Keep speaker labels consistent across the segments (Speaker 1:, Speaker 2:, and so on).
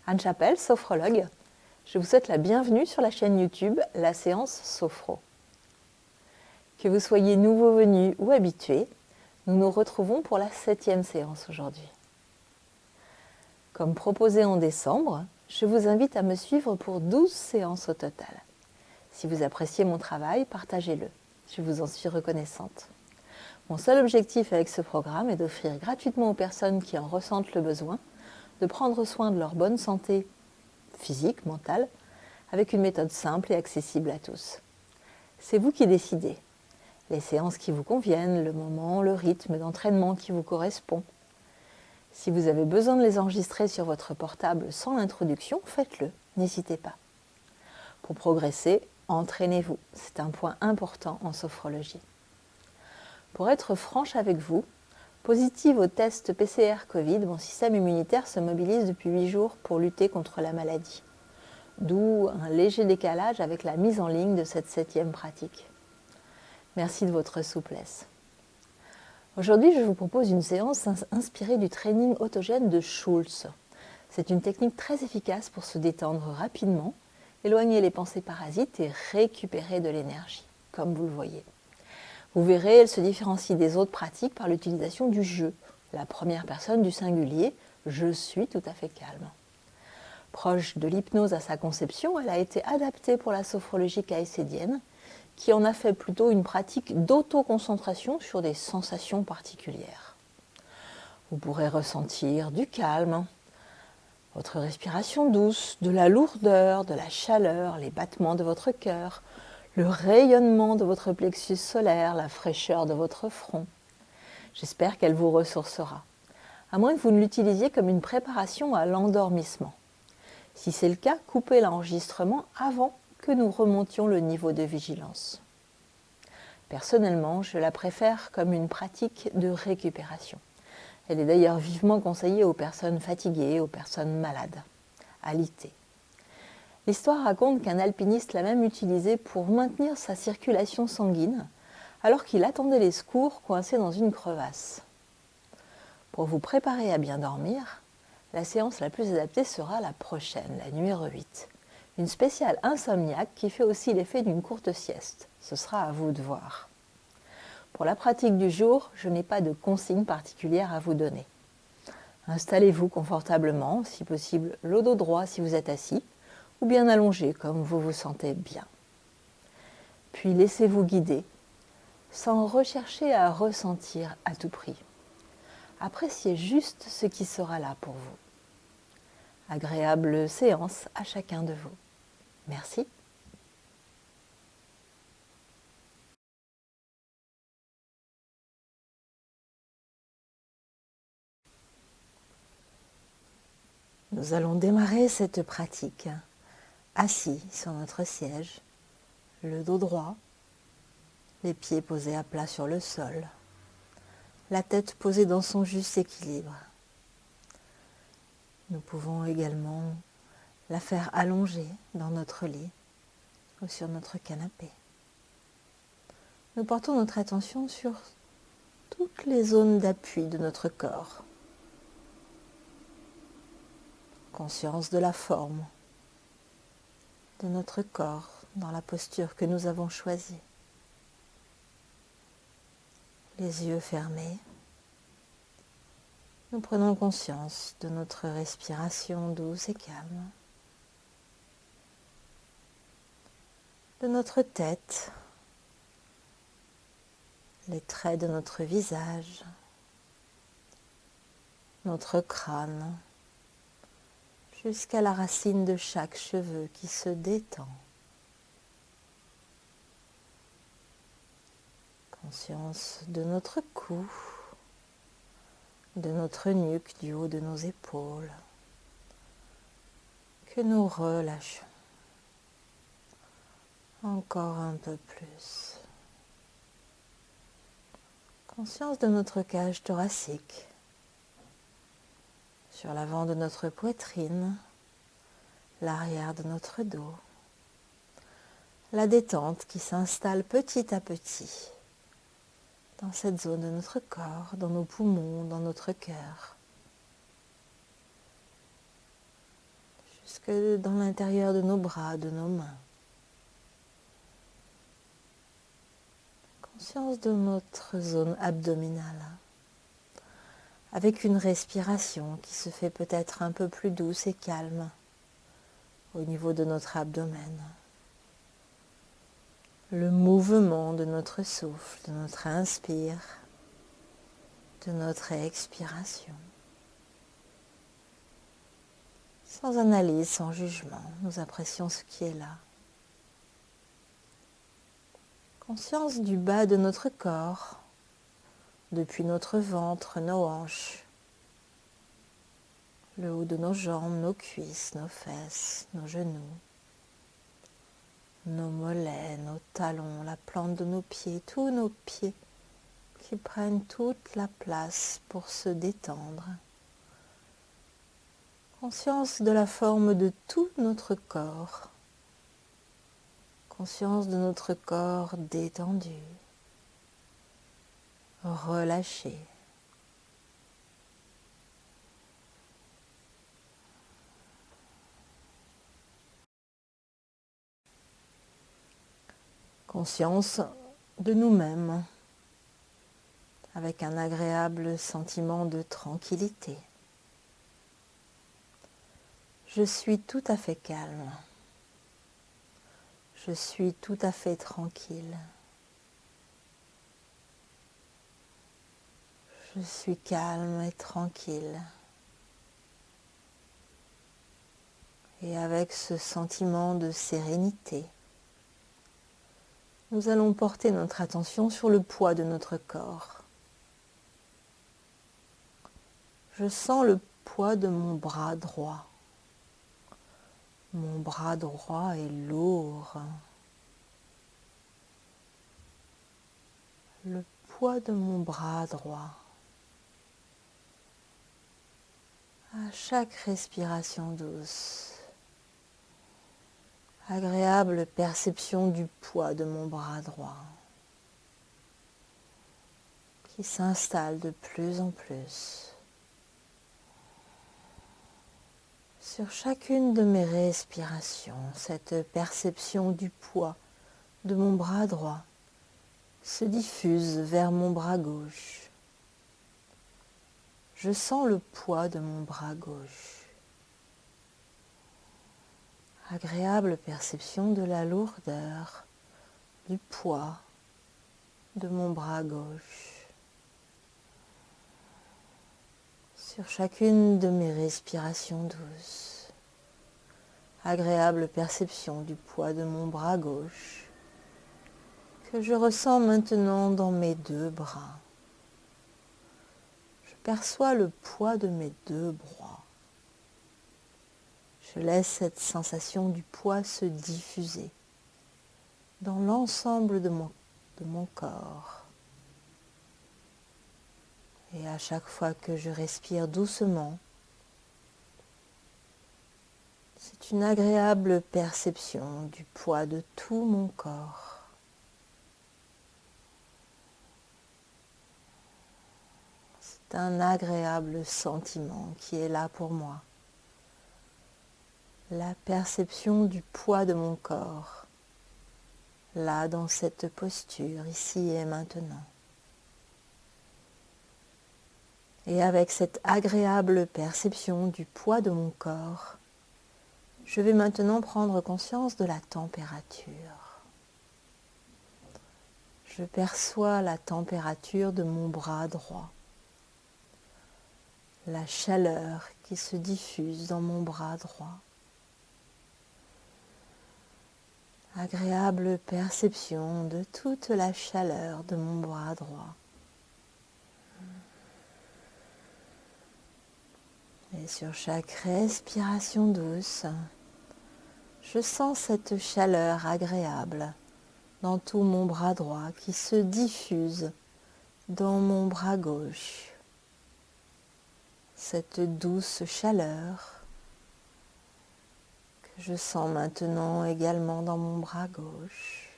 Speaker 1: Anne Chapelle, sophrologue. Je vous souhaite la bienvenue sur la chaîne YouTube La Séance Sophro. Que vous soyez nouveau venu ou habitué, nous nous retrouvons pour la 7e séance aujourd'hui. Comme proposé en décembre, je vous invite à me suivre pour 12 séances au total. Si vous appréciez mon travail, partagez-le. Je vous en suis reconnaissante. Mon seul objectif avec ce programme est d'offrir gratuitement aux personnes qui en ressentent le besoin de prendre soin de leur bonne santé physique, mentale, avec une méthode simple et accessible à tous. C'est vous qui décidez. Les séances qui vous conviennent, le moment, le rythme d'entraînement qui vous correspond. Si vous avez besoin de les enregistrer sur votre portable sans l'introduction, faites-le, n'hésitez pas. Pour progresser, entraînez-vous. C'est un point important en sophrologie. Pour être franche avec vous, positive au test PCR Covid, mon système immunitaire se mobilise depuis 8 jours pour lutter contre la maladie. D'où un léger décalage avec la mise en ligne de cette 7e pratique. Merci de votre souplesse. Aujourd'hui, je vous propose une séance inspirée du training autogène de Schulz. C'est une technique très efficace pour se détendre rapidement, éloigner les pensées parasites et récupérer de l'énergie, comme vous le voyez. Vous verrez, elle se différencie des autres pratiques par l'utilisation du je, la première personne du singulier, je suis tout à fait calme. Proche de l'hypnose à sa conception, elle a été adaptée pour la sophrologie caïcédienne, qui en a fait plutôt une pratique d'autoconcentration sur des sensations particulières. Vous pourrez ressentir du calme, votre respiration douce, de la lourdeur, de la chaleur, les battements de votre cœur, le rayonnement de votre plexus solaire, la fraîcheur de votre front. J'espère qu'elle vous ressourcera, à moins que vous ne l'utilisiez comme une préparation à l'endormissement. Si c'est le cas, coupez l'enregistrement avant que nous remontions le niveau de vigilance. Personnellement, je la préfère comme une pratique de récupération. Elle est d'ailleurs vivement conseillée aux personnes fatiguées, aux personnes malades, alitées. L'histoire raconte qu'un alpiniste l'a même utilisée pour maintenir sa circulation sanguine, alors qu'il attendait les secours coincé dans une crevasse. Pour vous préparer à bien dormir, la séance la plus adaptée sera la prochaine, la numéro 8. Une spéciale insomniaque qui fait aussi l'effet d'une courte sieste. Ce sera à vous de voir. Pour la pratique du jour, je n'ai pas de consigne particulière à vous donner. Installez-vous confortablement, si possible le dos droit si vous êtes assis, ou bien allongé comme vous vous sentez bien. Puis laissez-vous guider, sans rechercher à ressentir à tout prix. Appréciez juste ce qui sera là pour vous. Agréable séance à chacun de vous. Merci. Nous allons démarrer cette pratique assis sur notre siège, le dos droit, les pieds posés à plat sur le sol, la tête posée dans son juste équilibre. Nous pouvons également la faire allonger dans notre lit ou sur notre canapé. Nous portons notre attention sur toutes les zones d'appui de notre corps. Conscience de la forme de notre corps dans la posture que nous avons choisie. Les yeux fermés, nous prenons conscience de notre respiration douce et calme, de notre tête, les traits de notre visage, notre crâne, jusqu'à la racine de chaque cheveu qui se détend. Conscience de notre cou, de notre nuque, du haut de nos épaules, que nous relâchons. Encore un peu plus. Conscience de notre cage thoracique, sur l'avant de notre poitrine, l'arrière de notre dos, la détente qui s'installe petit à petit dans cette zone de notre corps, dans nos poumons, dans notre cœur. jusque dans l'intérieur de nos bras, de nos mains. Conscience de notre zone abdominale, avec une respiration qui se fait peut-être un peu plus douce et calme au niveau de notre abdomen. Le mouvement de notre souffle, de notre inspire, de notre expiration. Sans analyse, sans jugement, nous apprécions ce qui est là. Conscience du bas de notre corps, depuis notre ventre, nos hanches, le haut de nos jambes, nos cuisses, nos fesses, nos genoux, nos mollets, nos talons, la plante de nos pieds, tous nos pieds qui prennent toute la place pour se détendre. Conscience de la forme de tout notre corps. Conscience de notre corps détendu, relâché. Conscience de nous-mêmes, avec un agréable sentiment de tranquillité. Je suis tout à fait calme. Je suis tout à fait tranquille. Je suis calme et tranquille. Et avec ce sentiment de sérénité, nous allons porter notre attention sur le poids de notre corps. Je sens le poids de mon bras droit. Mon bras droit est lourd. Le poids de mon bras droit. À chaque respiration douce, agréable perception du poids de mon bras droit qui s'installe de plus en plus. Sur chacune de mes respirations, cette perception du poids de mon bras droit se diffuse vers mon bras gauche. Je sens le poids de mon bras gauche. Agréable perception de la lourdeur, du poids de mon bras gauche. Sur chacune de mes respirations douces, agréable perception du poids de mon bras gauche que je ressens maintenant dans mes deux bras. Je perçois le poids de mes deux bras. Je laisse cette sensation du poids se diffuser dans l'ensemble de mon corps. Et à chaque fois que je respire doucement, c'est une agréable perception du poids de tout mon corps. C'est un agréable sentiment qui est là pour moi. La perception du poids de mon corps, là dans cette posture, ici et maintenant. Et avec cette agréable perception du poids de mon corps, je vais maintenant prendre conscience de la température. Je perçois la température de mon bras droit, la chaleur qui se diffuse dans mon bras droit. Agréable perception de toute la chaleur de mon bras droit. Et sur chaque respiration douce, je sens cette chaleur agréable dans tout mon bras droit qui se diffuse dans mon bras gauche. Cette douce chaleur que je sens maintenant également dans mon bras gauche.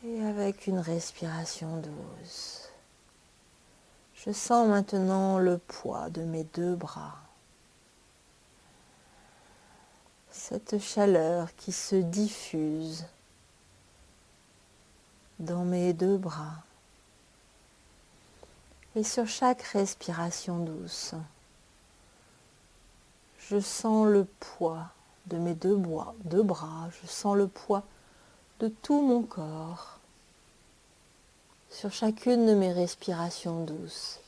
Speaker 1: Et avec une respiration douce, Je sens maintenant le poids de mes deux bras. Cette chaleur qui se diffuse dans mes deux bras. Et sur chaque respiration douce, je sens le poids de mes deux bras, je sens le poids de tout mon corps. Sur chacune de mes respirations douces,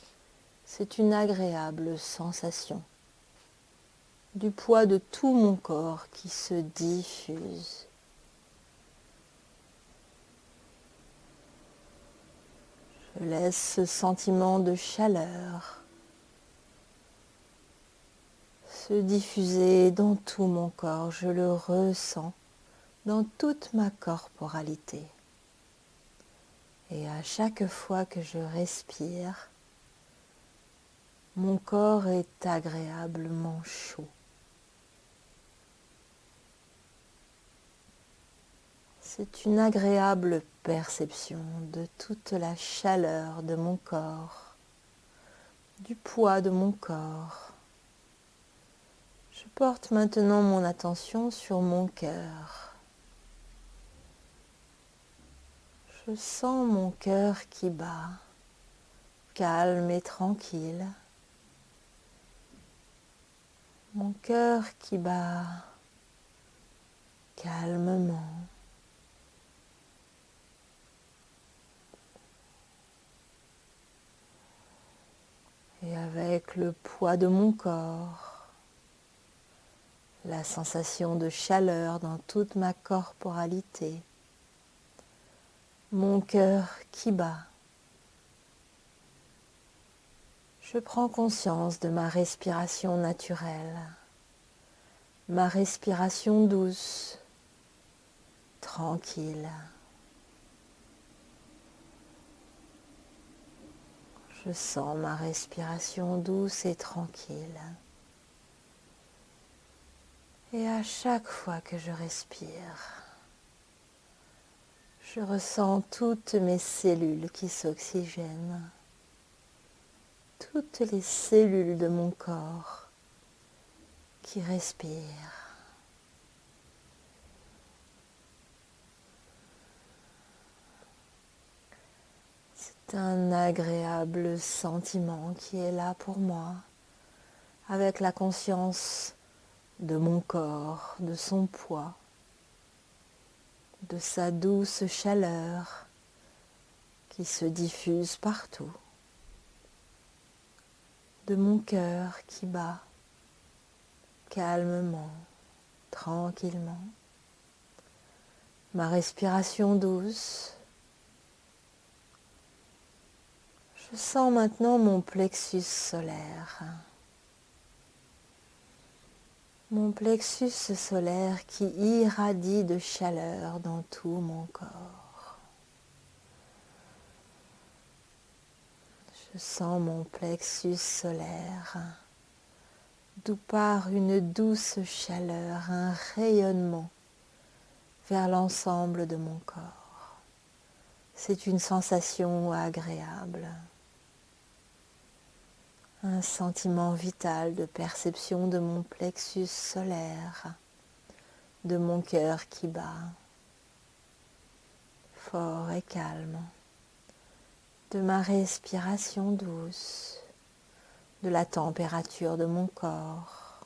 Speaker 1: c'est une agréable sensation du poids de tout mon corps qui se diffuse. Je laisse ce sentiment de chaleur se diffuser dans tout mon corps. Je le ressens dans toute ma corporalité. Et à chaque fois que je respire, mon corps est agréablement chaud. C'est une agréable perception de toute la chaleur de mon corps, du poids de mon corps. Je porte maintenant mon attention sur mon cœur. Je sens mon cœur qui bat, calme et tranquille. Mon cœur qui bat calmement. Et avec le poids de mon corps, la sensation de chaleur dans toute ma corporalité, mon cœur qui bat. Je prends conscience de ma respiration naturelle, ma respiration douce, tranquille. Je sens ma respiration douce et tranquille. Et à chaque fois que je respire, je ressens toutes mes cellules qui s'oxygènent, toutes les cellules de mon corps qui respirent. C'est un agréable sentiment qui est là pour moi, avec la conscience de mon corps, de son poids, de sa douce chaleur qui se diffuse partout, de mon cœur qui bat calmement, tranquillement, ma respiration douce. Je sens maintenant mon plexus solaire. Mon plexus solaire qui irradie de chaleur dans tout mon corps. Je sens mon plexus solaire, d'où part une douce chaleur, un rayonnement vers l'ensemble de mon corps. C'est une sensation agréable. Un sentiment vital de perception de mon plexus solaire, de mon cœur qui bat, fort et calme, de ma respiration douce, de la température de mon corps,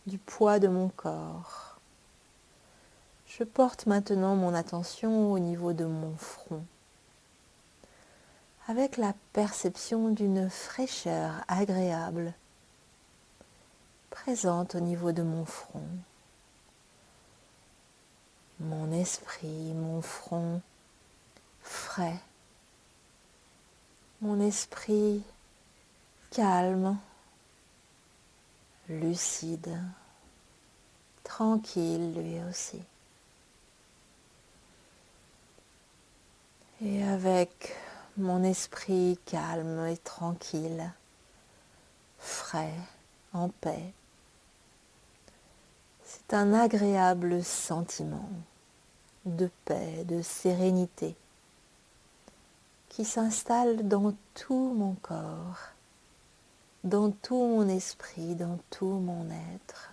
Speaker 1: du poids de mon corps. Je porte maintenant mon attention au niveau de mon front, avec la perception d'une fraîcheur agréable présente au niveau de mon front. Mon esprit, mon front frais, mon esprit calme, lucide, tranquille lui aussi. Et avec mon esprit calme et tranquille, frais, en paix, c'est un agréable sentiment de paix, de sérénité qui s'installe dans tout mon corps, dans tout mon esprit, dans tout mon être.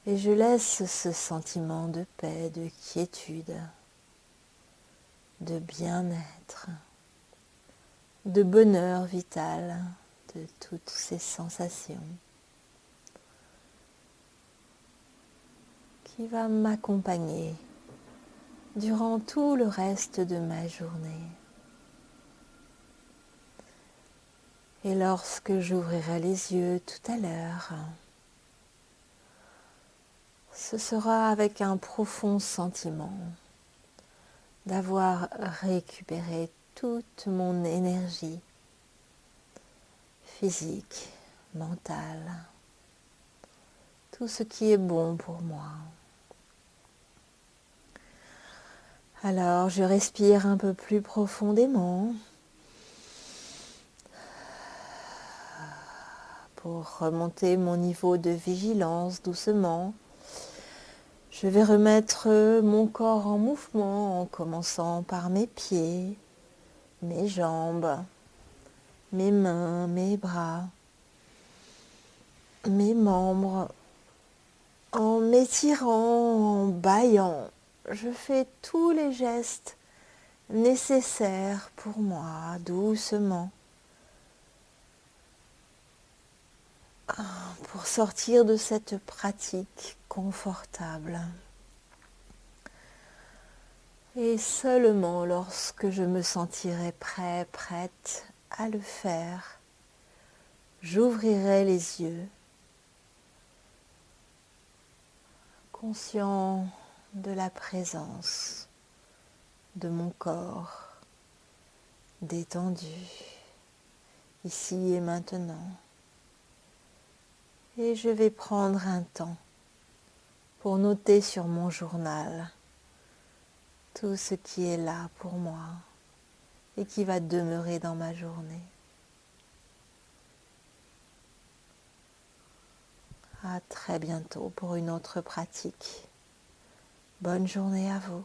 Speaker 1: Et je laisse ce sentiment de paix, de quiétude, de bien-être, de bonheur vital, de toutes ces sensations qui va m'accompagner durant tout le reste de ma journée. Et lorsque j'ouvrirai les yeux tout à l'heure, ce sera avec un profond sentiment d'avoir récupéré toute mon énergie physique, mentale, tout ce qui est bon pour moi. Alors je respire un peu plus profondément pour remonter mon niveau de vigilance doucement. Je vais remettre mon corps en mouvement en commençant par mes pieds, mes jambes, mes mains, mes bras, mes membres, en m'étirant, en bâillant. Je fais tous les gestes nécessaires pour moi, doucement, pour sortir de cette pratique confortable. Et seulement lorsque je me sentirai prêt, prête à le faire, j'ouvrirai les yeux, conscient de la présence de mon corps détendu, ici et maintenant. Et je vais prendre un temps pour noter sur mon journal tout ce qui est là pour moi et qui va demeurer dans ma journée. À très bientôt pour une autre pratique. Bonne journée à vous.